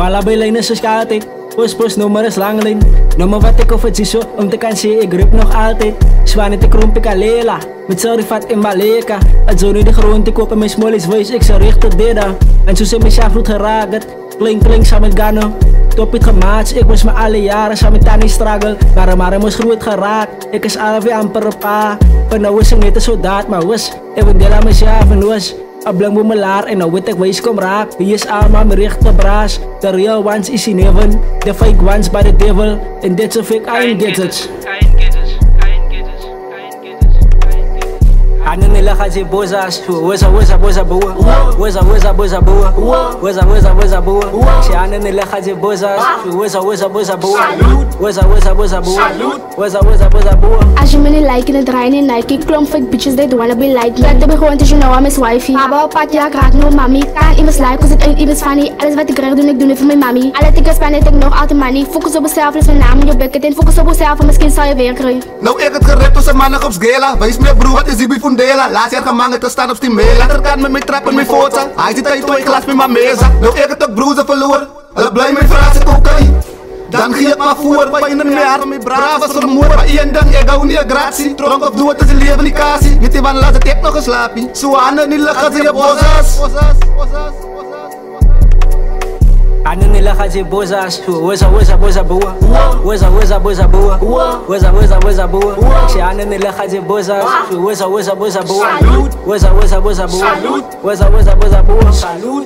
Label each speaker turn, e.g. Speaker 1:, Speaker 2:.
Speaker 1: Wala bij lijnen zoals altijd. Post nummer is langlijn. Noem me wat ik of het zo om te kan zien, ik grip nog altijd. Zwaar niet ik romp ik alleen. Met sorry vat in baleka. Het zo nu de grond, ik koop en mijn small is voice, ik zou richten bidden. En zo zijn mijn schaafroet geraakt. Klink samen met Gano. Top het gemaakt, ik was me alle jaren samen met Tani struggle. Maar ik moest groeit geraakt. Ik is alweer amper een pa. Maar nou is ik niet een soldaat, maar was. Ik ben deel aan mezelf en was. Ablang bumelaar en nou weet ik wees kom raak. Wie is allemaal mijn rechte braas. The real ones is in heaven. The fake ones by the devil. And that's a fake, I ain't get it. Ano nila kasi bozas. Weza boa. Weza boa. Weza boa. Si ano nila kasi bozas. Weza boa. Weza boa. Weza boa.
Speaker 2: Als je me niet like in het draaien in Nike, ik klomp fake bitches, they don't wanna be like me. Dat ben gewoon dus you know I'm his wifey. Maar op pad, ja, ik raak no mami. Kan iemand like, cause het ain't even funny. Alles wat ik krijg doen, ik doe het voor mijn mami. Alle tickets spenden, ik nog altijd money. Focus op mezelf, dus mijn naam in je bucket. En focus op mezelf, en misschien zal je weer krijgen.
Speaker 3: Nou ik het gerept tussen mannen op Sgela. Wees me broer, wat is die bifundela? Laatst jaar gemangen te staan op Stimela. Later kan met mijn trap en mijn voortza. Hij zit uit twee glas met mijn meza. Nou ik het ook broers verloren. Hulle blij mijn vraag zit ook aan. Dan geef ik maar voor, bij een meer, mijn braaf was vermoord. Bij een dan, ik hou niet gratie. Tronk of doe het als een leven die kasie. Weet je wat, laat het ik nog geslapen. Zo aan en niet lachen ze je bozas.
Speaker 1: Ano nila kasi bozas. Weza boa. Weza boa. Weza boa. Si ano nila kasi bozas. Weza boa. Weza boa. Weza boa. Salud.